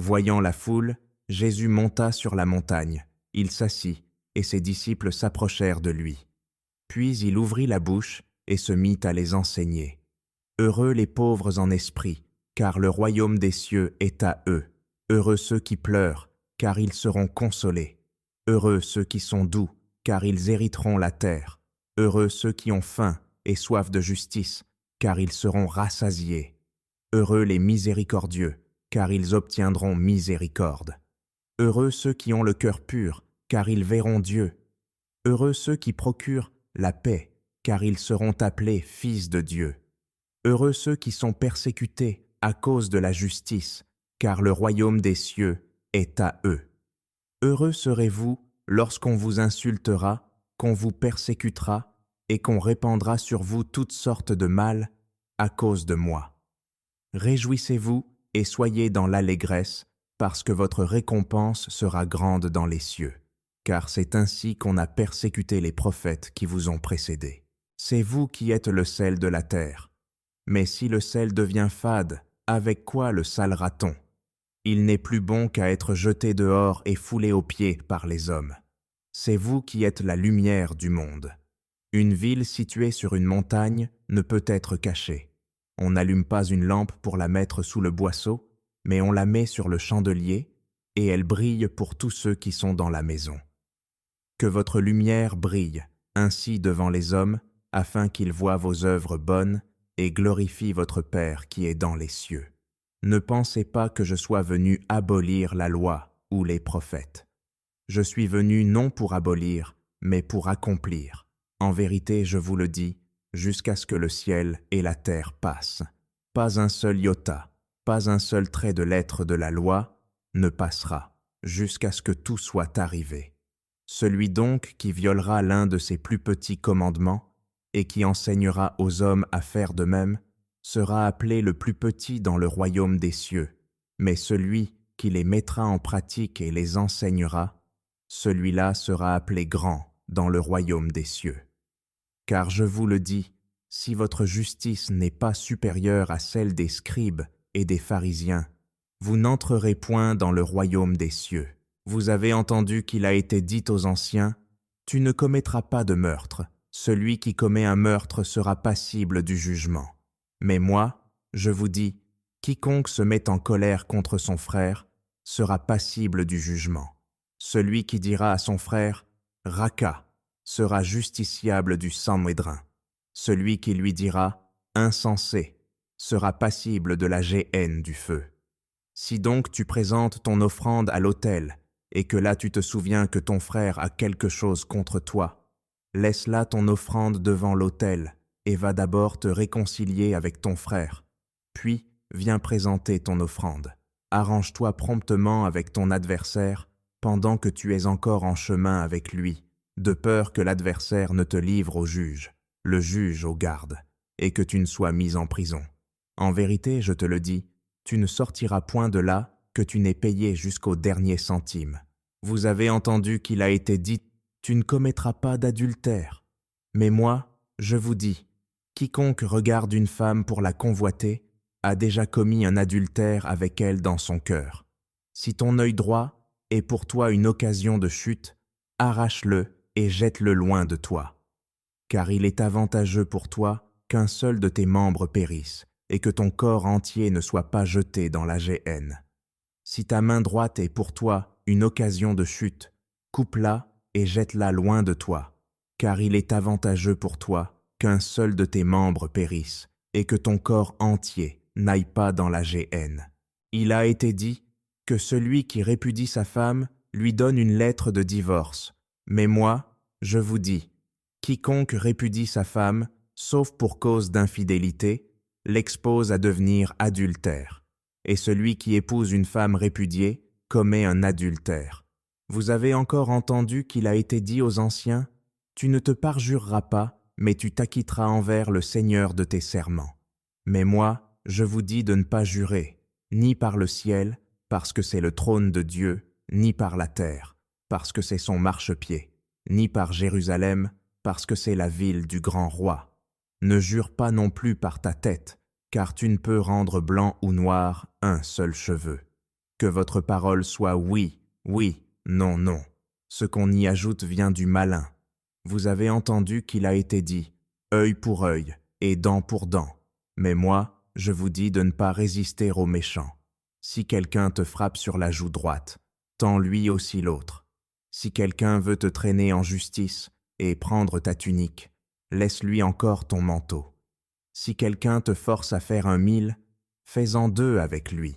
Voyant la foule, Jésus monta sur la montagne. Il s'assit, et ses disciples s'approchèrent de lui. Puis il ouvrit la bouche et se mit à les enseigner. Heureux les pauvres en esprit, car le royaume des cieux est à eux. Heureux ceux qui pleurent, car ils seront consolés. Heureux ceux qui sont doux, car ils hériteront la terre. Heureux ceux qui ont faim et soif de justice, car ils seront rassasiés. Heureux les miséricordieux, car ils obtiendront miséricorde. Heureux ceux qui ont le cœur pur, car ils verront Dieu. Heureux ceux qui procurent la paix, car ils seront appelés fils de Dieu. Heureux ceux qui sont persécutés à cause de la justice, car le royaume des cieux est à eux. Heureux serez-vous lorsqu'on vous insultera, qu'on vous persécutera et qu'on répandra sur vous toutes sortes de mal à cause de moi. Réjouissez-vous et soyez dans l'allégresse, parce que votre récompense sera grande dans les cieux. Car c'est ainsi qu'on a persécuté les prophètes qui vous ont précédés. C'est vous qui êtes le sel de la terre. Mais si le sel devient fade, avec quoi le salera-t-on? Il n'est plus bon qu'à être jeté dehors et foulé aux pieds par les hommes. C'est vous qui êtes la lumière du monde. Une ville située sur une montagne ne peut être cachée. On n'allume pas une lampe pour la mettre sous le boisseau, mais on la met sur le chandelier, et elle brille pour tous ceux qui sont dans la maison. Que votre lumière brille ainsi devant les hommes, afin qu'ils voient vos œuvres bonnes et glorifient votre Père qui est dans les cieux. Ne pensez pas que je sois venu abolir la loi ou les prophètes. Je suis venu non pour abolir, mais pour accomplir. En vérité, je vous le dis, jusqu'à ce que le ciel et la terre passent. Pas un seul iota, pas un seul trait de lettre de la loi ne passera, jusqu'à ce que tout soit arrivé. Celui donc qui violera l'un de ces plus petits commandements et qui enseignera aux hommes à faire de même, sera appelé le plus petit dans le royaume des cieux, mais celui qui les mettra en pratique et les enseignera, celui-là sera appelé grand dans le royaume des cieux. Car je vous le dis, si votre justice n'est pas supérieure à celle des scribes et des pharisiens, vous n'entrerez point dans le royaume des cieux. Vous avez entendu qu'il a été dit aux anciens, « Tu ne commettras pas de meurtre. Celui qui commet un meurtre sera passible du jugement. » Mais moi, je vous dis, quiconque se met en colère contre son frère sera passible du jugement. Celui qui dira à son frère, « Raka » sera justiciable du Sanhédrin. Celui qui lui dira « Insensé » sera passible de la géhenne du feu. Si donc tu présentes ton offrande à l'autel, et que là tu te souviens que ton frère a quelque chose contre toi, laisse là ton offrande devant l'autel, et va d'abord te réconcilier avec ton frère. Puis viens présenter ton offrande. Arrange-toi promptement avec ton adversaire pendant que tu es encore en chemin avec lui, de peur que l'adversaire ne te livre au juge, le juge aux gardes, et que tu ne sois mis en prison. En vérité, je te le dis, tu ne sortiras point de là que tu n'aies payé jusqu'au dernier centime. Vous avez entendu qu'il a été dit, tu ne commettras pas d'adultère. Mais moi, je vous dis, quiconque regarde une femme pour la convoiter a déjà commis un adultère avec elle dans son cœur. Si ton œil droit est pour toi une occasion de chute, arrache-le et jette-le loin de toi. Car il est avantageux pour toi qu'un seul de tes membres périsse, et que ton corps entier ne soit pas jeté dans la géhenne. Si ta main droite est pour toi une occasion de chute, coupe-la et jette-la loin de toi, car il est avantageux pour toi qu'un seul de tes membres périsse, et que ton corps entier n'aille pas dans la géhenne. Il a été dit que celui qui répudie sa femme lui donne une lettre de divorce. Mais moi, je vous dis, quiconque répudie sa femme, sauf pour cause d'infidélité, l'expose à devenir adultère. Et celui qui épouse une femme répudiée commet un adultère. Vous avez encore entendu qu'il a été dit aux anciens, « Tu ne te parjureras pas, mais tu t'acquitteras envers le Seigneur de tes serments. » Mais moi, je vous dis de ne pas jurer, ni par le ciel, parce que c'est le trône de Dieu, ni par la terre, parce que c'est son marchepied, ni par Jérusalem, parce que c'est la ville du grand roi. Ne jure pas non plus par ta tête, car tu ne peux rendre blanc ou noir un seul cheveu. que votre parole soit oui, oui, non, non. Ce qu'on y ajoute vient du malin. Vous avez entendu qu'il a été dit « œil pour œil et dent pour dent ». Mais moi, je vous dis de ne pas résister aux méchants. Si quelqu'un te frappe sur la joue droite, tends lui aussi l'autre. Si quelqu'un veut te traîner en justice et prendre ta tunique, laisse-lui encore ton manteau. Si quelqu'un te force à faire 1 000, fais-en 2 avec lui.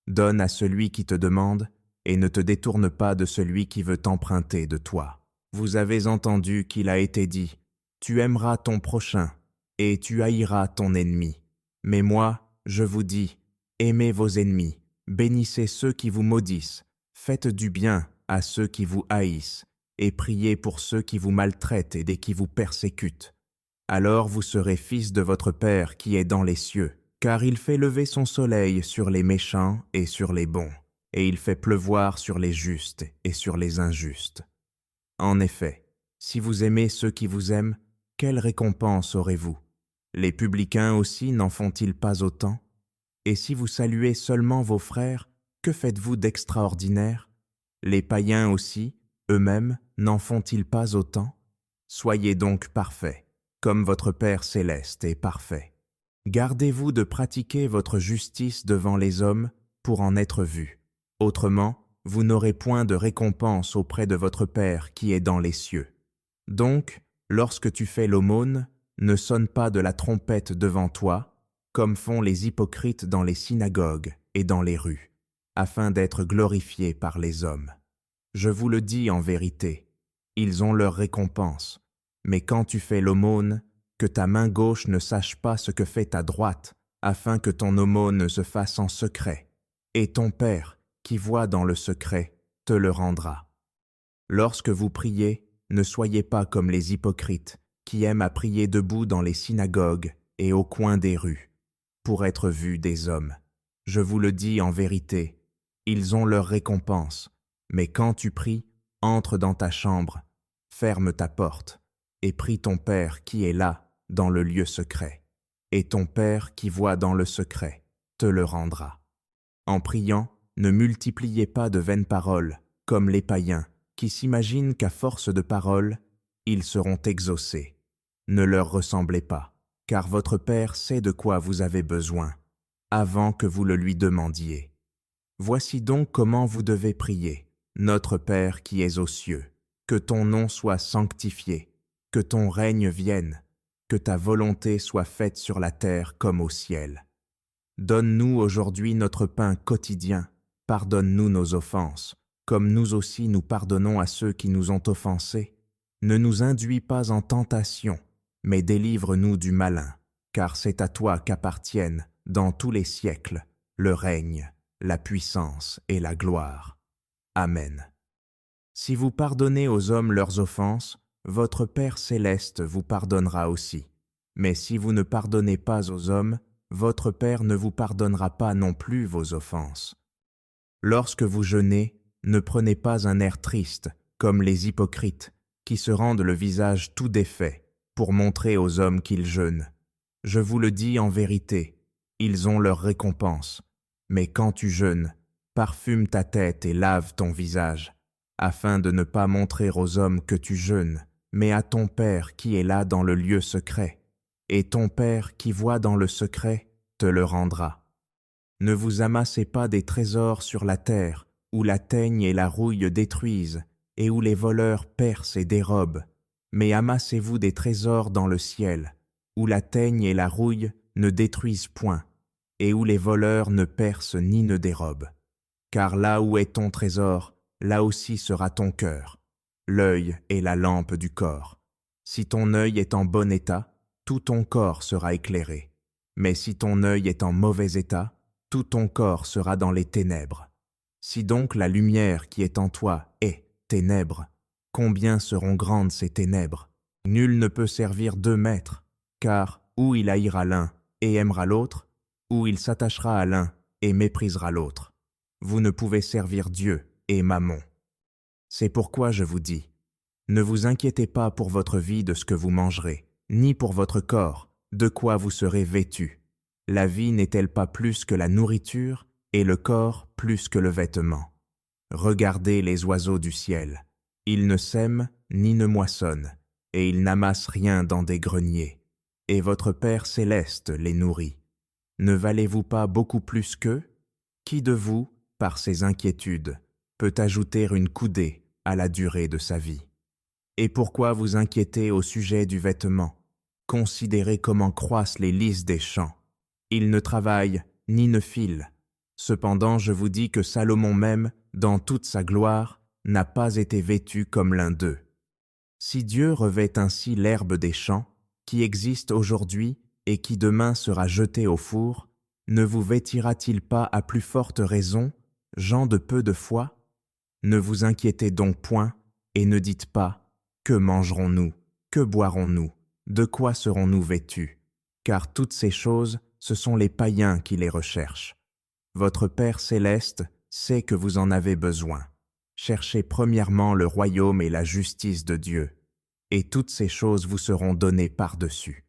Donne à celui qui te demande et ne te détourne pas de celui qui veut t'emprunter de toi. Vous avez entendu qu'il a été dit « Tu aimeras ton prochain et tu haïras ton ennemi ». Mais moi, je vous dis, aimez vos ennemis, bénissez ceux qui vous maudissent, faites du bien à ceux qui vous haïssent, et priez pour ceux qui vous maltraitent et qui vous persécutent. Alors vous serez fils de votre Père qui est dans les cieux, car il fait lever son soleil sur les méchants et sur les bons, et il fait pleuvoir sur les justes et sur les injustes. En effet, si vous aimez ceux qui vous aiment, quelle récompense aurez-vous? Les publicains aussi n'en font-ils pas autant? Et si vous saluez seulement vos frères, que faites-vous d'extraordinaire? Les païens aussi, eux-mêmes, n'en font-ils pas autant? Soyez donc parfaits, comme votre Père céleste est parfait. Gardez-vous de pratiquer votre justice devant les hommes pour en être vus. Autrement, vous n'aurez point de récompense auprès de votre Père qui est dans les cieux. Donc, lorsque tu fais l'aumône, ne sonne pas de la trompette devant toi, comme font les hypocrites dans les synagogues et dans les rues, afin d'être glorifiés par les hommes. Je vous le dis en vérité, ils ont leur récompense. Mais quand tu fais l'aumône, que ta main gauche ne sache pas ce que fait ta droite, afin que ton aumône se fasse en secret, et ton Père, qui voit dans le secret, te le rendra. Lorsque vous priez, ne soyez pas comme les hypocrites, qui aiment à prier debout dans les synagogues et au coin des rues, pour être vus des hommes. Je vous le dis en vérité, ils ont leur récompense. Mais quand tu pries, entre dans ta chambre, ferme ta porte, et prie ton Père qui est là, dans le lieu secret. Et ton Père qui voit dans le secret, te le rendra. En priant, ne multipliez pas de vaines paroles, comme les païens, qui s'imaginent qu'à force de paroles, ils seront exaucés. Ne leur ressemblez pas, car votre Père sait de quoi vous avez besoin, avant que vous le lui demandiez. Voici donc comment vous devez prier. Notre Père qui es aux cieux, que ton nom soit sanctifié, que ton règne vienne, que ta volonté soit faite sur la terre comme au ciel. Donne-nous aujourd'hui notre pain quotidien, pardonne-nous nos offenses, comme nous aussi nous pardonnons à ceux qui nous ont offensés. Ne nous induis pas en tentation, mais délivre-nous du malin, car c'est à toi qu'appartiennent, dans tous les siècles, le règne, la puissance et la gloire. Amen. Si vous pardonnez aux hommes leurs offenses, votre Père céleste vous pardonnera aussi. Mais si vous ne pardonnez pas aux hommes, votre Père ne vous pardonnera pas non plus vos offenses. Lorsque vous jeûnez, ne prenez pas un air triste, comme les hypocrites, qui se rendent le visage tout défait, pour montrer aux hommes qu'ils jeûnent. Je vous le dis en vérité, ils ont leur récompense. Mais quand tu jeûnes, parfume ta tête et lave ton visage, afin de ne pas montrer aux hommes que tu jeûnes, mais à ton Père qui est là dans le lieu secret, et ton Père qui voit dans le secret te le rendra. Ne vous amassez pas des trésors sur la terre, où la teigne et la rouille détruisent, et où les voleurs percent et dérobent, mais amassez-vous des trésors dans le ciel, où la teigne et la rouille ne détruisent point, et où les voleurs ne percent ni ne dérobent. Car là où est ton trésor, là aussi sera ton cœur. L'œil est la lampe du corps. Si ton œil est en bon état, tout ton corps sera éclairé. Mais si ton œil est en mauvais état, tout ton corps sera dans les ténèbres. Si donc la lumière qui est en toi est ténèbres, combien seront grandes ces ténèbres? Nul ne peut servir 2 maîtres, car ou il haïra l'un et aimera l'autre, ou il s'attachera à l'un et méprisera l'autre. Vous ne pouvez servir Dieu et Mammon. C'est pourquoi je vous dis, ne vous inquiétez pas pour votre vie de ce que vous mangerez, ni pour votre corps, de quoi vous serez vêtus. La vie n'est-elle pas plus que la nourriture, et le corps plus que le vêtement. Regardez les oiseaux du ciel. Ils ne sèment ni ne moissonnent, et ils n'amassent rien dans des greniers. Et votre Père céleste les nourrit. Ne valez-vous pas beaucoup plus qu'eux? Qui de vous, par ses inquiétudes, peut ajouter une coudée à la durée de sa vie? Et pourquoi vous inquiétez au sujet du vêtement? Considérez comment croissent les lys des champs. Ils ne travaillent ni ne filent. Cependant, je vous dis que Salomon même, dans toute sa gloire, n'a pas été vêtu comme l'un d'eux. Si Dieu revêt ainsi l'herbe des champs, qui existe aujourd'hui et qui demain sera jetée au four, ne vous vêtira-t-il pas à plus forte raison, gens de peu de foi? Ne vous inquiétez donc point, et ne dites pas « Que mangerons-nous? Que boirons-nous? De quoi serons-nous vêtus ?» Car toutes ces choses, ce sont les païens qui les recherchent. Votre Père céleste sait que vous en avez besoin. Cherchez premièrement le royaume et la justice de Dieu, et toutes ces choses vous seront données par-dessus.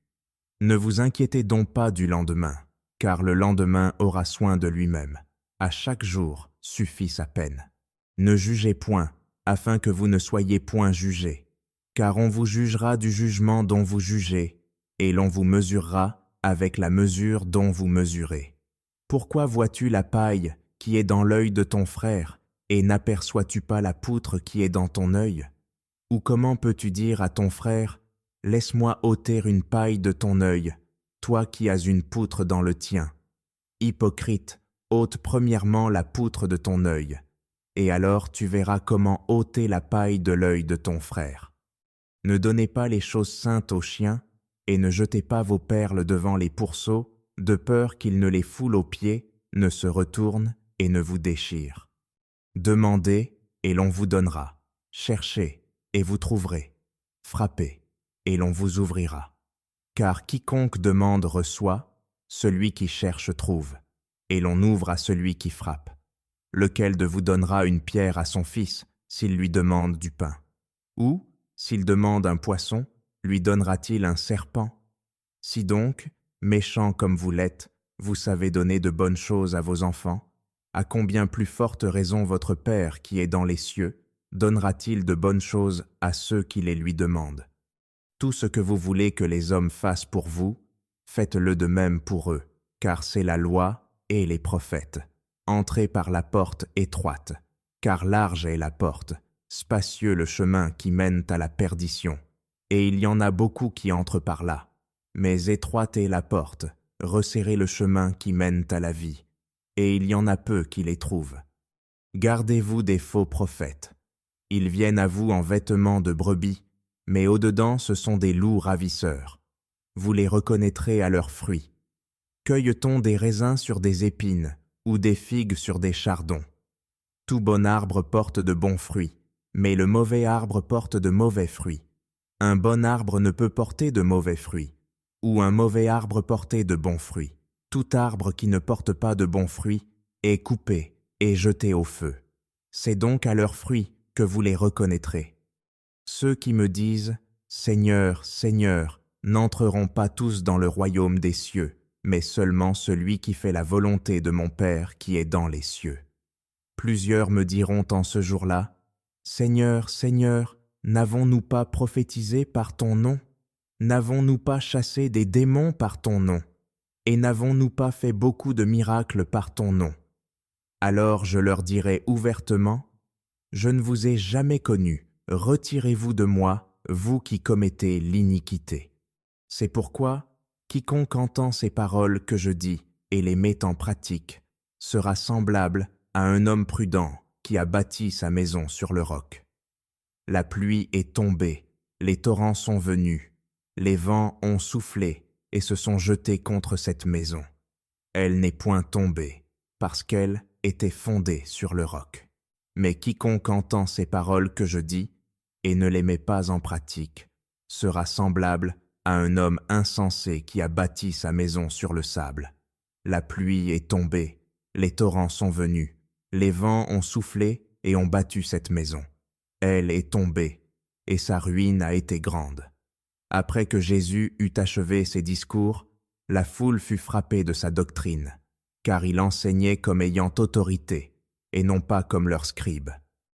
Ne vous inquiétez donc pas du lendemain, car le lendemain aura soin de lui-même. À chaque jour suffit sa peine. Ne jugez point, afin que vous ne soyez point jugés, car on vous jugera du jugement dont vous jugez, et l'on vous mesurera avec la mesure dont vous mesurez. Pourquoi vois-tu la paille qui est dans l'œil de ton frère, et n'aperçois-tu pas la poutre qui est dans ton œil? Ou comment peux-tu dire à ton frère, « Laisse-moi ôter une paille de ton œil, toi qui as une poutre dans le tien. » Hypocrite, ôte premièrement la poutre de ton œil, et alors tu verras comment ôter la paille de l'œil de ton frère. Ne donnez pas les choses saintes aux chiens, et ne jetez pas vos perles devant les pourceaux, de peur qu'ils ne les foulent aux pieds, ne se retournent et ne vous déchirent. Demandez, et l'on vous donnera. Cherchez, et vous trouverez. Frappez, et l'on vous ouvrira. Car quiconque demande reçoit, celui qui cherche trouve, et l'on ouvre à celui qui frappe. Lequel de vous donnera une pierre à son fils, s'il lui demande du pain? Ou, s'il demande un poisson, lui donnera-t-il un serpent? Si donc, méchants comme vous l'êtes, vous savez donner de bonnes choses à vos enfants, à combien plus forte raison votre Père qui est dans les cieux donnera-t-il de bonnes choses à ceux qui les lui demandent? Tout ce que vous voulez que les hommes fassent pour vous, faites-le de même pour eux, car c'est la loi et les prophètes. Entrez par la porte étroite, car large est la porte, spacieux le chemin qui mène à la perdition, et il y en a beaucoup qui entrent par là. Mais étroite est la porte, resserrez le chemin qui mène à la vie, et il y en a peu qui les trouvent. Gardez-vous des faux prophètes. Ils viennent à vous en vêtements de brebis, mais au-dedans ce sont des loups ravisseurs. Vous les reconnaîtrez à leurs fruits. Cueille-t-on des raisins sur des épines, ou des figues sur des chardons? Tout bon arbre porte de bons fruits, mais le mauvais arbre porte de mauvais fruits. Un bon arbre ne peut porter de mauvais fruits, ou un mauvais arbre porter de bons fruits. Tout arbre qui ne porte pas de bons fruits est coupé et jeté au feu. C'est donc à leurs fruits que vous les reconnaîtrez. Ceux qui me disent « Seigneur, Seigneur » n'entreront pas tous dans le royaume des cieux, mais seulement celui qui fait la volonté de mon Père qui est dans les cieux. Plusieurs me diront en ce jour-là, « Seigneur, Seigneur, n'avons-nous pas prophétisé par ton nom? N'avons-nous pas chassé des démons par ton nom? Et n'avons-nous pas fait beaucoup de miracles par ton nom? » Alors je leur dirai ouvertement, « Je ne vous ai jamais connus, retirez-vous de moi, vous qui commettez l'iniquité. » C'est pourquoi, quiconque entend ces paroles que je dis et les met en pratique sera semblable à un homme prudent qui a bâti sa maison sur le roc. La pluie est tombée, les torrents sont venus, les vents ont soufflé et se sont jetés contre cette maison. Elle n'est point tombée, parce qu'elle était fondée sur le roc. Mais quiconque entend ces paroles que je dis et ne les met pas en pratique sera semblable à un homme insensé qui a bâti sa maison sur le sable. La pluie est tombée, les torrents sont venus, les vents ont soufflé et ont battu cette maison. Elle est tombée, et sa ruine a été grande. Après que Jésus eut achevé ses discours, la foule fut frappée de sa doctrine, car il enseignait comme ayant autorité, et non pas comme leurs scribes.